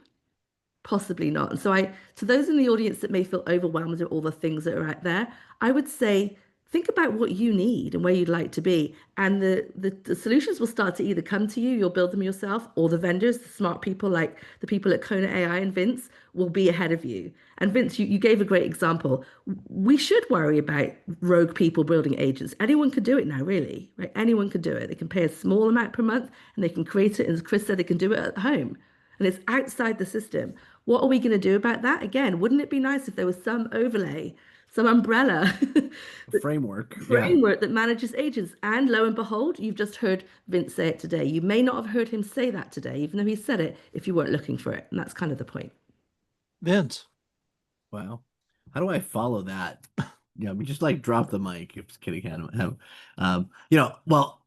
Possibly not. And so those in the audience that may feel overwhelmed at all the things that are out there, I would say, think about what you need and where you'd like to be. And the solutions will start to either come to you, you'll build them yourself, or the vendors, the smart people like the people at konaAI and Vince will be ahead of you. And Vince, you gave a great example. We should worry about rogue people building agents. Anyone could do it now, really, right? Anyone could do it. They can pay a small amount per month and they can create it. And as Chris said, they can do it at home. And it's outside the system. What are we going to do about that? Again, wouldn't it be nice if there was some overlay, some umbrella Framework. framework that manages agents? And lo and behold, you've just heard Vince say it today. You may not have heard him say that today, even though he said it, if you weren't looking for it. And that's kind of the point. Vince. Wow. How do I follow that? We just like drop the mic. Just kidding. Well,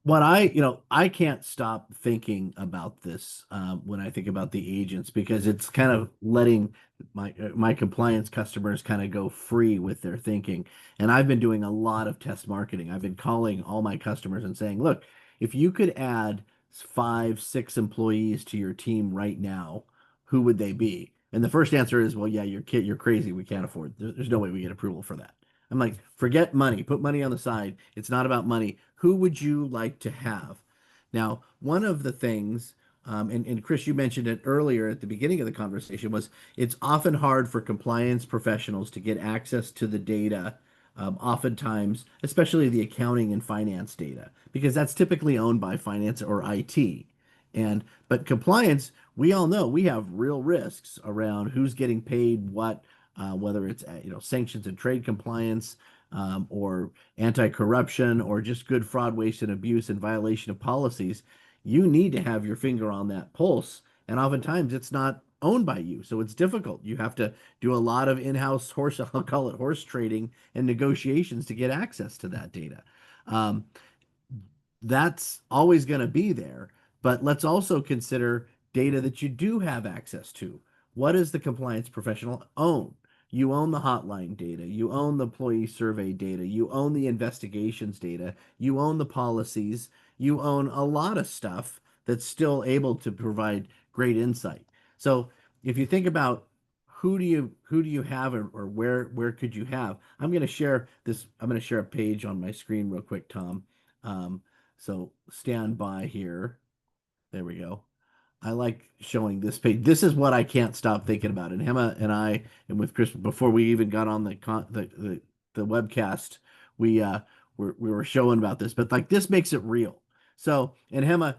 I can't stop thinking about this when I think about the agents, because it's kind of letting my compliance customers kind of go free with their thinking. And I've been doing a lot of test marketing. I've been calling all my customers and saying, look, if you could add 5, 6 employees to your team right now, who would they be? And the first answer is, well, yeah, you're crazy. We can't afford. There's no way we get approval for that. I'm like, forget money. Put money on the side. It's not about money. Who would you like to have? Now, one of the things, and Chris, you mentioned it earlier at the beginning of the conversation, was it's often hard for compliance professionals to get access to the data, oftentimes, especially the accounting and finance data, because that's typically owned by finance or IT. But compliance, we all know we have real risks around who's getting paid what, whether it's sanctions and trade compliance, or anti-corruption, or just good fraud, waste, and abuse and violation of policies. You need to have your finger on that pulse, and oftentimes it's not owned by you, so it's difficult. You have to do a lot of in-house I'll call it horse trading and negotiations to get access to that data. That's always going to be there, but let's also consider data that you do have access to. What does the compliance professional own? You own the hotline data, you own the employee survey data, you own the investigations data, you own the policies, you own a lot of stuff that's still able to provide great insight. So if you think about who do you have, or where could you have? I'm going to share a page on my screen real quick, Tom. So stand by here. There we go. I like showing this page. This is what I can't stop thinking about. And Hemma and I, and with Chris, before we even got on the webcast, we were showing about this. But like, this makes it real. So, and Hemma,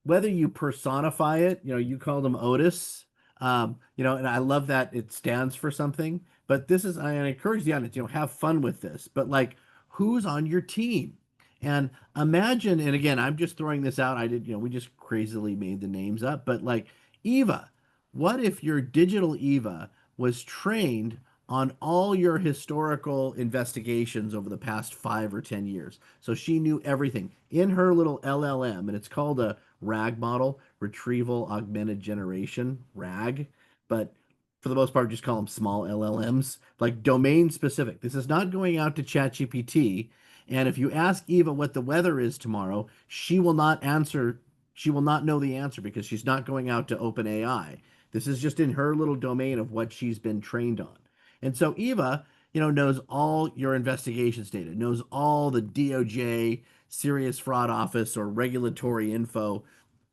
whether you personify it, you call them Otis, and I love that it stands for something. But I encourage the audience, have fun with this. But like, who's on your team? And imagine, and again, I'm just throwing this out. We just crazily made the names up, but like Eva, what if your digital Eva was trained on all your historical investigations over the past 5 or 10 years? So she knew everything in her little LLM, and it's called a RAG model, Retrieval Augmented Generation, RAG, but for the most part, just call them small LLMs, like domain specific. This is not going out to ChatGPT. And if you ask Eva what the weather is tomorrow, she will not answer. She will not know the answer because she's not going out to OpenAI. This is just in her little domain of what she's been trained on. And so Eva, knows all your investigations data, knows all the DOJ, Serious Fraud Office, or regulatory info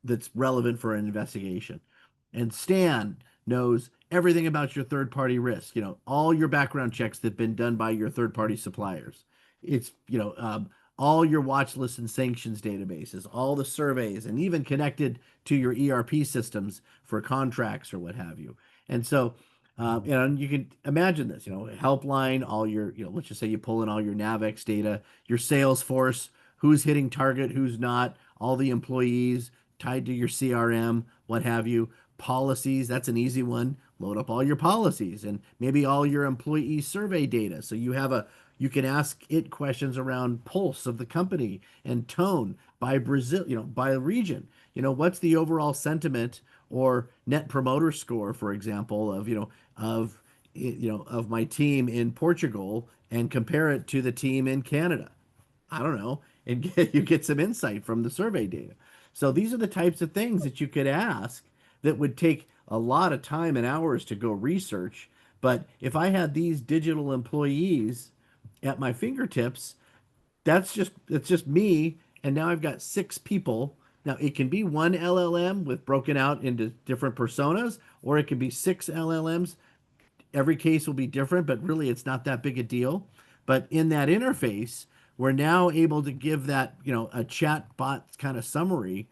that's relevant for an investigation. And Stan knows everything about your third-party risk, all your background checks that have been done by your third-party suppliers. It's all your watch lists and sanctions databases, all the surveys, and even connected to your ERP systems for contracts or what have you. And so, you can imagine this, helpline, all your, let's just say you pull in all your Navex data, your Salesforce, who's hitting target, who's not, all the employees tied to your CRM, what have you, policies, that's an easy one. Load up all your policies and maybe all your employee survey data. So you can ask it questions around pulse of the company and tone by Brazil, by region. What's the overall sentiment or net promoter score, for example, of my team in Portugal and compare it to the team in Canada. I don't know, and you get some insight from the survey data. So these are the types of things that you could ask that would take a lot of time and hours to go research. But if I had these digital employees at my fingertips, it's just me, and now I've got 6 people. Now it can be one LLM with broken out into different personas, or it can be 6 LLMs. Every case will be different, but really it's not that big a deal. But in that interface, we're now able to give that, a chat bot kind of summary,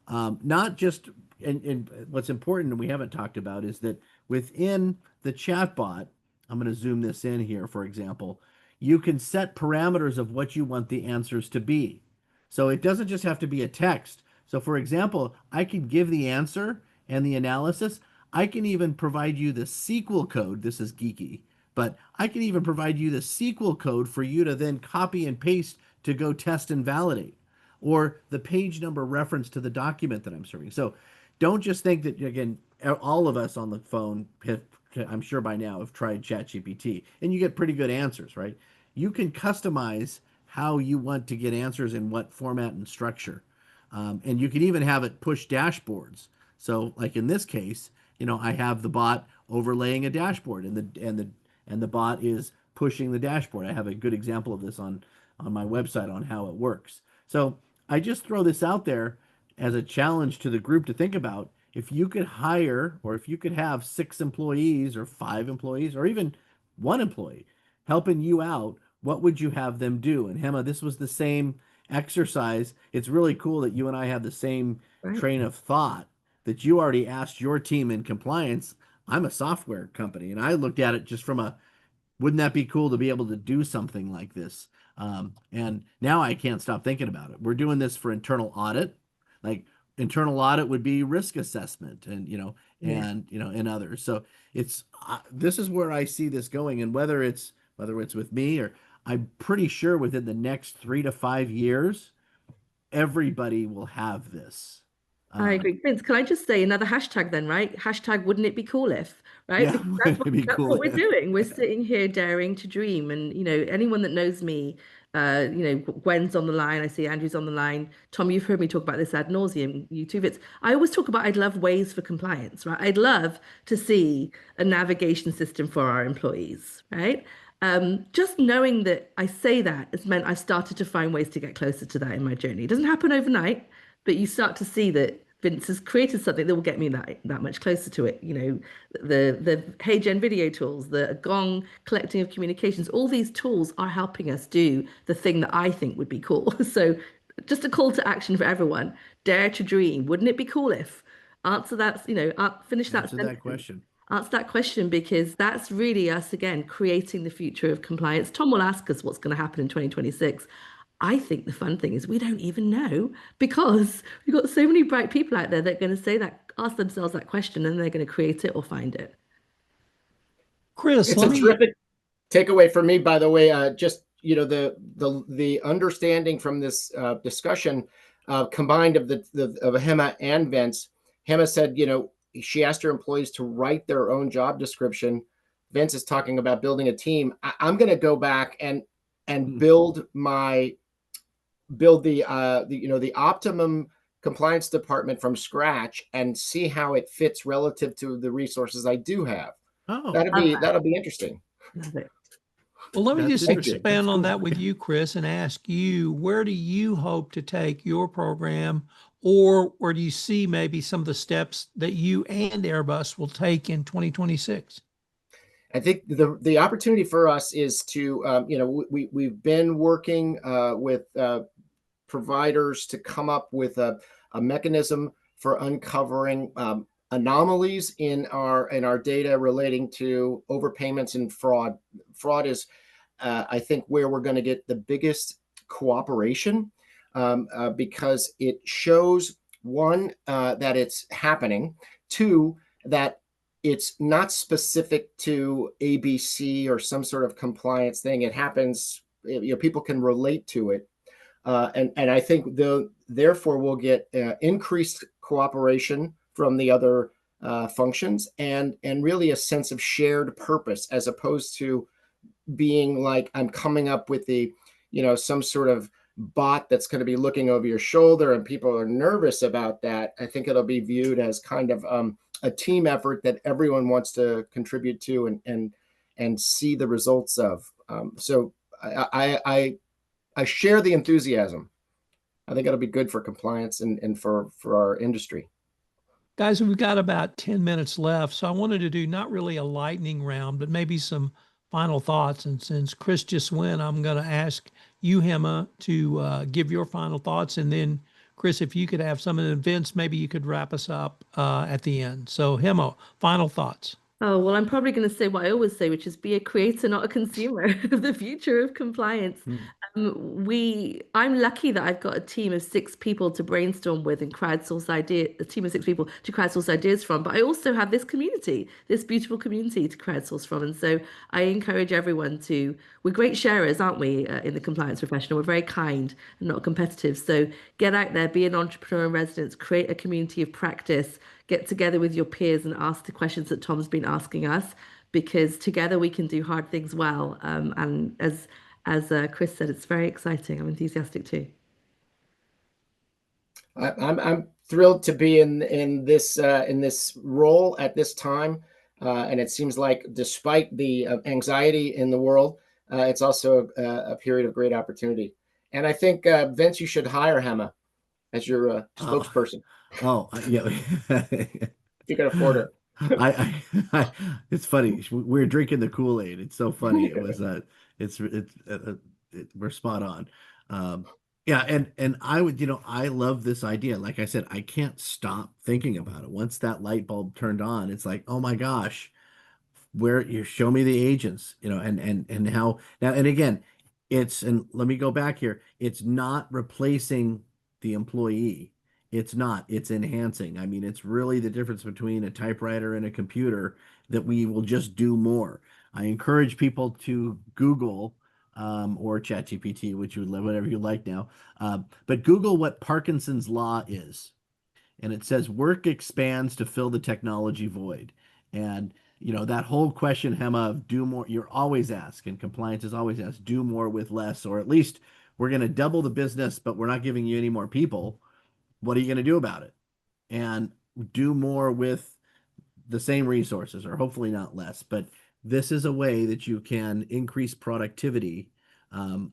not just, and what's important and we haven't talked about is that within the chat bot, I'm going to zoom this in here, for example, you can set parameters of what you want the answers to be. So it doesn't just have to be a text. So for example, I can give the answer and the analysis. I can even provide you the SQL code. This is geeky, but I can even provide you the SQL code for you to then copy and paste to go test and validate, or the page number reference to the document that I'm serving. So don't just think that, again, all of us on the phone, I'm sure by now, have tried ChatGPT, and you get pretty good answers, right? You can customize how you want to get answers in what format and structure. And you can even have it push dashboards. So like in this case, I have the bot overlaying a dashboard, and the bot is pushing the dashboard. I have a good example of this on my website on how it works. So I just throw this out there as a challenge to the group to think about. If you could hire, or if you could have 6 employees or 5 employees or even 1 employee helping you out, what would you have them do? And Hemma, this was the same exercise. It's really cool that you and I have the same train of thought, that you already asked your team in compliance. I'm a software company, and I looked at it just from wouldn't that be cool to be able to do something like this? And now I can't stop thinking about it. We're doing this for internal audit. Like internal audit would be risk assessment, and and others. So this is where I see this going, and whether it's with me, or I'm pretty sure within the next 3 to 5 years, everybody will have this. I agree. Vince, can I just say another hashtag then, right? Hashtag wouldn't it be cool if, right? Yeah, That's cool what we're doing. We're sitting here daring to dream. And, anyone that knows me, Gwen's on the line. I see Andrew's on the line. Tom, you've heard me talk about this ad nauseum. You too, Vince. I always talk about I'd love ways for compliance, right? I'd love to see a navigation system for our employees, right? Just knowing that I say that has meant I've started to find ways to get closer to that in my journey. It doesn't happen overnight, but you start to see that Vince has created something that will get me that much closer to it. The HeyGen video tools, the Gong collecting of communications, all these tools are helping us do the thing that I think would be cool. So just a call to action for everyone. Dare to dream. Wouldn't it be cool if? Answer that, finish that Answer sentence. that question. Answer that question, because that's really us, again, creating the future of compliance. Tom will ask us what's going to happen in 2026. I think the fun thing is we don't even know, because we've got so many bright people out there that are going to say that, ask themselves that question, and they're going to create it or find it. Chris, it's a terrific takeaway for me, by the way. Just the understanding from this discussion combined of Hemma and Vince. Hemma said, she asked her employees to write their own job description. Vince is talking about building a team. I'm going to go back and build the optimum compliance department from scratch and see how it fits relative to the resources I do have. Oh, that'll be interesting. Love it. Well, let me That's just interesting. expand That's on cool. that with you, Chris, and ask you, where do you hope to take your program, or where do you see maybe some of the steps that you and Airbus will take in 2026? I think the opportunity for us is to, we've been working with providers to come up with a mechanism for uncovering anomalies in our data relating to overpayments and fraud. Fraud is, I think, where we're going to get the biggest cooperation because it shows, one, that it's happening, two, that it's not specific to ABC or some sort of compliance thing. It happens, people can relate to it. And I think therefore we'll get increased cooperation from the other functions and really a sense of shared purpose, as opposed to being like, I'm coming up with some sort of bot that's going to be looking over your shoulder and people are nervous about that. I think it'll be viewed as kind of a team effort that everyone wants to contribute to and see the results of. So I share the enthusiasm. I think it'll be good for compliance and for our industry. Guys, we've got about 10 minutes left. So I wanted to do not really a lightning round, but maybe some final thoughts. And since Chris just went, I'm going to ask you, Hemma, to give your final thoughts. And then, Chris, if you could have some of the events, maybe you could wrap us up at the end. So, Hemma, final thoughts. Oh, well, I'm probably going to say what I always say, which is be a creator, not a consumer of the future of compliance. I'm lucky that I've got a team of 6 people to brainstorm with and crowdsource a team of 6 people to crowdsource ideas from. But I also have this community, this beautiful community to crowdsource from. And so I encourage everyone we're great sharers, aren't we, in the compliance profession? We're very kind and not competitive. So get out there, be an entrepreneur in residence, create a community of practice, get together with your peers and ask the questions that Tom's been asking us, because together we can do hard things well. And as Chris said, it's very exciting. I'm enthusiastic too. I'm thrilled to be in this role at this time, and it seems like, despite the anxiety in the world, it's also a period of great opportunity. And I think, Vince, you should hire Hemma as your spokesperson. Yeah. If you can afford it. It's funny. We're drinking the Kool-Aid. It's so funny. It was we're spot on. Yeah, and I would, I love this idea. Like I said, I can't stop thinking about it. Once that light bulb turned on, it's like, oh my gosh, where you show me the agents, and how now, and again, and let me go back here. It's not replacing the employee. It's not, it's enhancing. I mean, it's really the difference between a typewriter and a computer, that we will just do more. I encourage people to Google or ChatGPT, which you would live, whatever you like now. But Google what Parkinson's law is. And it says work expands to fill the technology void. And that whole question, Hemma, of do more, you're always asked, and compliance is always asked, do more with less, or at least we're going to double the business, but we're not giving you any more people. What are you going to do about it? And do more with the same resources, or hopefully not less. But this is a way that you can increase productivity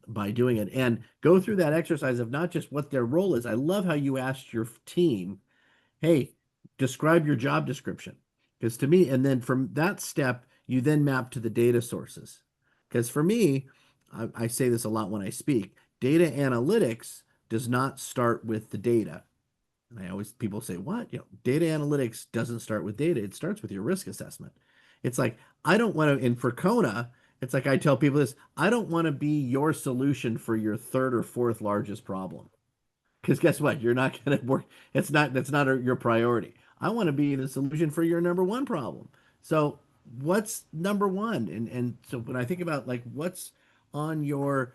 by doing it, and go through that exercise of not just what their role is. I love how you asked your team, hey, describe your job description. Because to me, and then from that step, you then map to the data sources. Because for me, I say this a lot when I speak, data analytics does not start with the data. And people say, what? Data analytics doesn't start with data. It starts with your risk assessment. It's like, I don't want to, and for Kona, it's like I tell people this, I don't want to be your solution for your 3rd or 4th largest problem. Because guess what? You're not going to work. That's not your priority. I want to be the solution for your number 1 problem. So what's number 1? And so when I think about like what's on your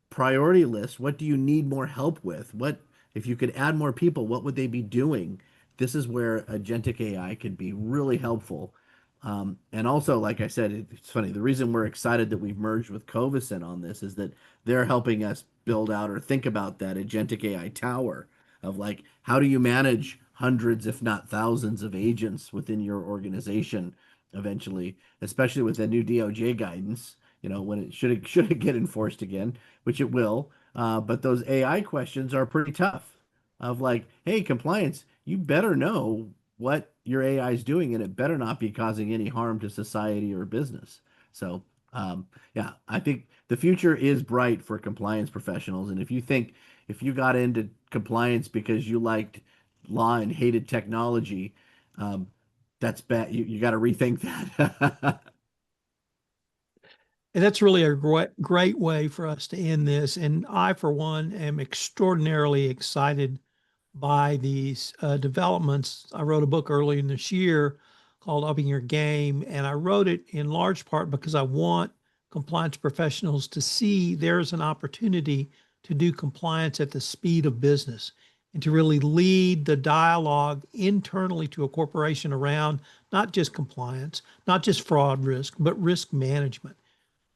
priority list, what do you need more help with? What, if you could add more people, what would they be doing? This is where agentic AI could be really helpful. And also, like I said, it's funny. The reason we're excited that we've merged with Covisint on this is that they're helping us build out or think about that agentic AI tower of like, how do you manage hundreds, if not thousands, of agents within your organization eventually, especially with the new DOJ guidance, when it should get enforced again, which it will. But those AI questions are pretty tough of like, hey, compliance, you better know what your AI is doing, and it better not be causing any harm to society or business. So, yeah, I think the future is bright for compliance professionals. And if you got into compliance because you liked law and hated technology, um, that's bad. You got to rethink that. And that's really a great way for us to end this. And I, for one, am extraordinarily excited by these developments. I wrote a book earlier in this year called Upping Your Game, and I wrote it in large part because I want compliance professionals to see there's an opportunity to do compliance at the speed of business and to really lead the dialogue internally to a corporation around not just compliance, not just fraud risk, but risk management,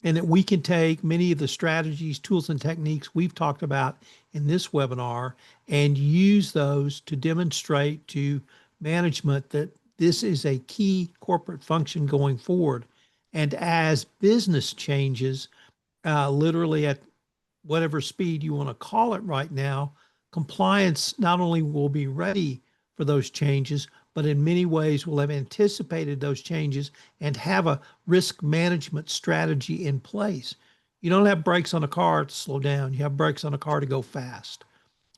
and that we can take many of the strategies, tools, and techniques we've talked about in this webinar and use those to demonstrate to management that this is a key corporate function going forward. And as business changes, literally at whatever speed you want to call it right now, compliance not only will be ready for those changes, but in many ways will have anticipated those changes and have a risk management strategy in place. You don't have brakes on a car to slow down. You have brakes on a car to go fast.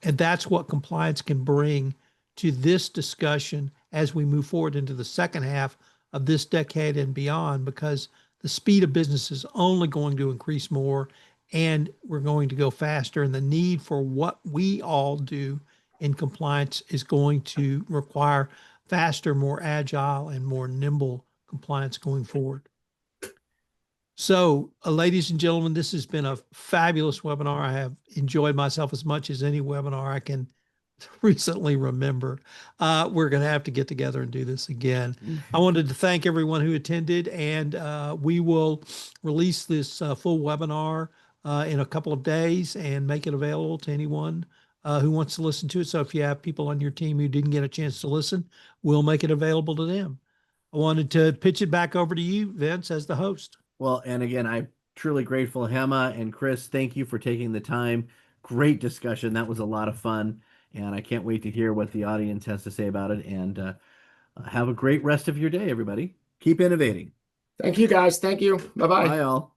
And that's what compliance can bring to this discussion as we move forward into the second half of this decade and beyond, because the speed of business is only going to increase more, and we're going to go faster. And the need for what we all do in compliance is going to require faster, more agile, and more nimble compliance going forward. So, ladies and gentlemen, this has been a fabulous webinar. I have enjoyed myself as much as any webinar I can recently remember. We're going to have to get together and do this again. I wanted to thank everyone who attended, and we will release this full webinar in a couple of days and make it available to anyone who wants to listen to it. So if you have people on your team who didn't get a chance to listen, we'll make it available to them. I wanted to pitch it back over to you, Vince, as the host. Well, and again, I'm truly grateful. Hemma and Chris, thank you for taking the time. Great discussion. That was a lot of fun. And I can't wait to hear what the audience has to say about it. And have a great rest of your day, everybody. Keep innovating. Thank you, guys. Thank you. Bye-bye. Bye, all.